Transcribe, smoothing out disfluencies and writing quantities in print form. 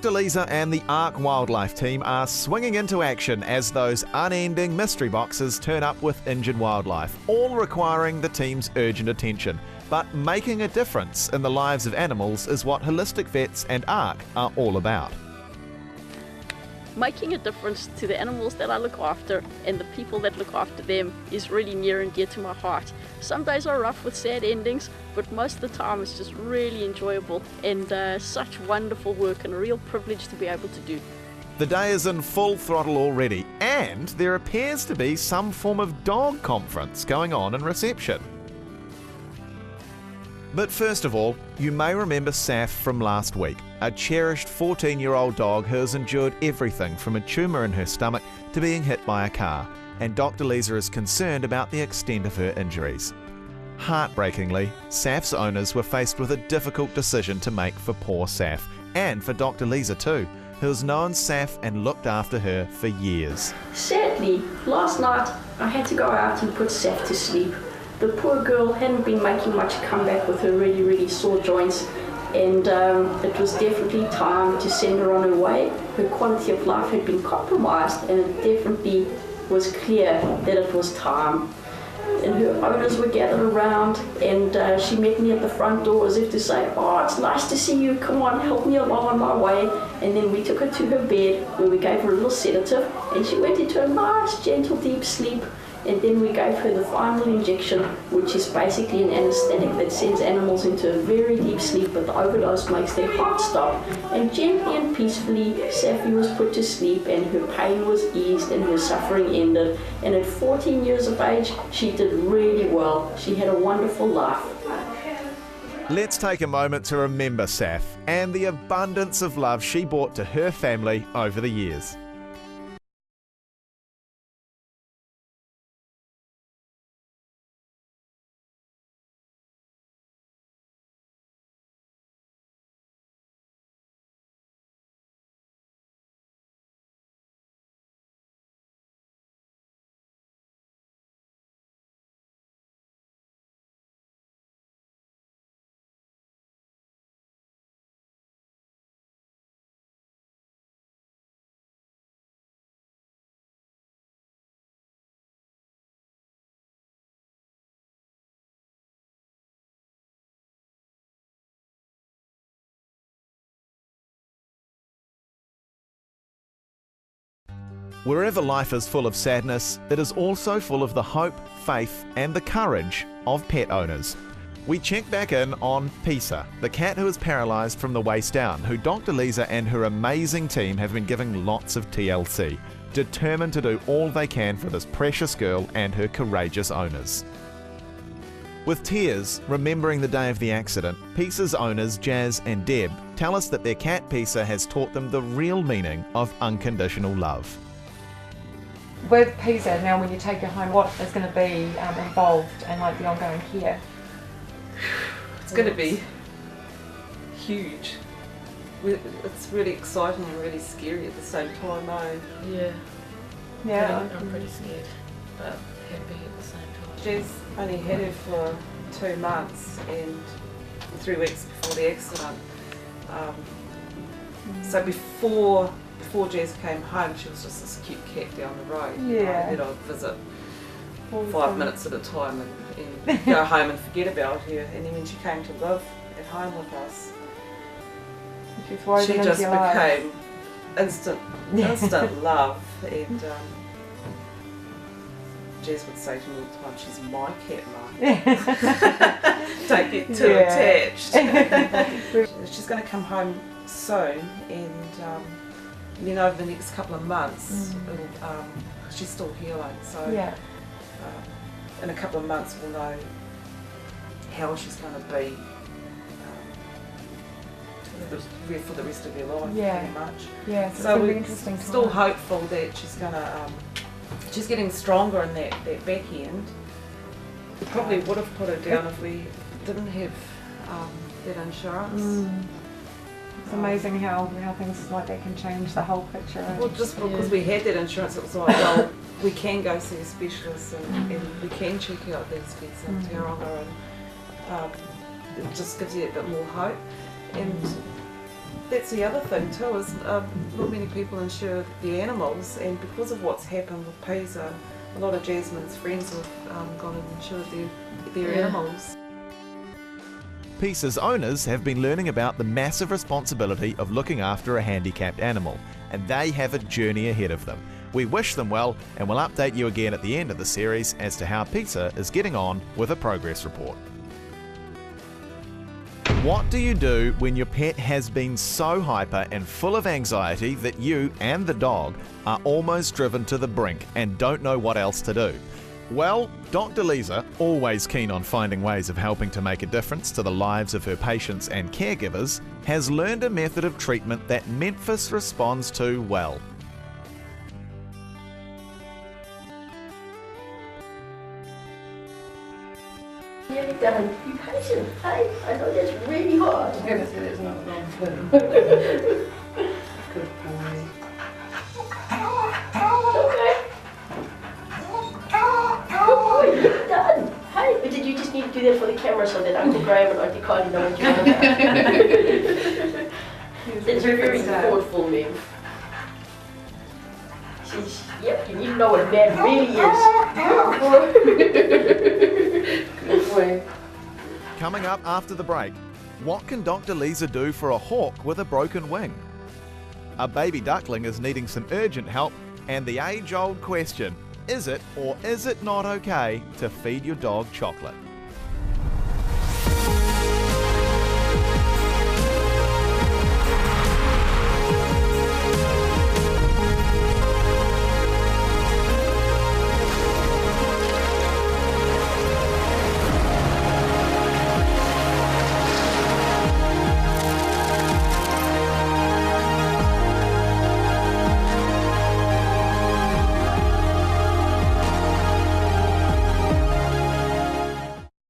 Dr. Lisa and the ARC Wildlife team are swinging into action as those unending mystery boxes turn up with injured wildlife, all requiring the team's urgent attention. But making a difference in the lives of animals is what Holistic Vets and ARC are all about. Making a difference to the animals that I look after and the people that look after them is really near and dear to my heart. Some days are rough with sad endings, but most of the time it's just really enjoyable and such wonderful work and a real privilege to be able to do. The day is in full throttle already, and there appears to be some form of dog conference going on in reception. But first of all, you may remember Saf from last week, a cherished 14-year-old dog who has endured everything from a tumour in her stomach to being hit by a car, and Dr. Lisa is concerned about the extent of her injuries. Heartbreakingly, Saf's owners were faced with a difficult decision to make for poor Saf, and for Dr. Lisa too, who has known Saf and looked after her for years. Sadly, last night I had to go out and put Saf to sleep. The poor girl hadn't been making much comeback with her really sore joints, and it was definitely time to send her on her way. Her quality of life had been compromised, and it definitely was clear that it was time. And her owners were gathered around, and she met me at the front door as if to say, "Oh, it's nice to see you, come on, help me along on my way." And then we took her to her bed, where we gave her a little sedative, and she went into a nice, gentle, deep sleep. And then we gave her the final injection, which is basically an anesthetic that sends animals into a very deep sleep, but the overdose makes their heart stop. And gently and peacefully, Safi was put to sleep, and her pain was eased and her suffering ended. And at 14 years of age, she did really well. She had a wonderful life. Let's take a moment to remember Saf and the abundance of love she brought to her family over the years. Wherever life is full of sadness, it is also full of the hope, faith and the courage of pet owners. We check back in on Pisa, the cat who is paralysed from the waist down, who Dr. Lisa and her amazing team have been giving lots of TLC, determined to do all they can for this precious girl and her courageous owners. With tears, remembering the day of the accident, Pisa's owners Jazz and Deb tell us that their cat Pisa has taught them the real meaning of unconditional love. With Pisa, now when you take her home, what is going to be involved in like the ongoing care? It's going to be huge. It's really exciting and really scary at the same time, though. Yeah. I'm pretty scared, but happy at the same time. She's only had her for 2 months and 3 weeks before the accident. So before Jazz came home, she was just this cute cat down the road. Yeah. That I'd visit 5 minutes at a time and go home and forget about her. And then when she came to live at home with us, she just became instant love. And Jazz would say to me all the time, "She's my cat, Mum." Don't get too attached. She's going to come home soon, and then over the next couple of months, she's still healing. So in a couple of months, we'll know how she's going to be for the rest of her life, pretty much. Yeah, so it's we're interesting. Still hopeful that she's going to. She's getting stronger in that back end. Probably would have put her down if we didn't have that insurance. It's amazing how things like that can change the whole picture. Well, just because we had that insurance, it was like, well, we can go see a specialist and we can check out these vets in Tauranga, and it just gives you a bit more hope. And that's the other thing too, is not many people insure the animals, and because of what's happened with Pisa, a lot of Jasmine's friends have gone and insured their animals. Pisa's owners have been learning about the massive responsibility of looking after a handicapped animal, and they have a journey ahead of them. We wish them well, and we'll update you again at the end of the series as to how Pisa is getting on with a progress report. What do you do when your pet has been so hyper and full of anxiety that you and the dog are almost driven to the brink and don't know what else to do? Well, Dr. Lisa, always keen on finding ways of helping to make a difference to the lives of her patients and caregivers, has learned a method of treatment that Memphis responds to well. Nearly done. Be patient. Hey, I know that's really hard. It's not long term. Good boy. Okay. Good boy, you're done. Hey, but did you just need to do that for the camera so that Uncle Graham and Auntie Carly know what you're on about? That's very thoughtful, Mem. She's, yep, you need to know what a man really is. Good boy. Coming up after the break, what can Dr. Lisa do for a hawk with a broken wing? A baby duckling is needing some urgent help, and the age-old question, is it or is it not okay to feed your dog chocolate?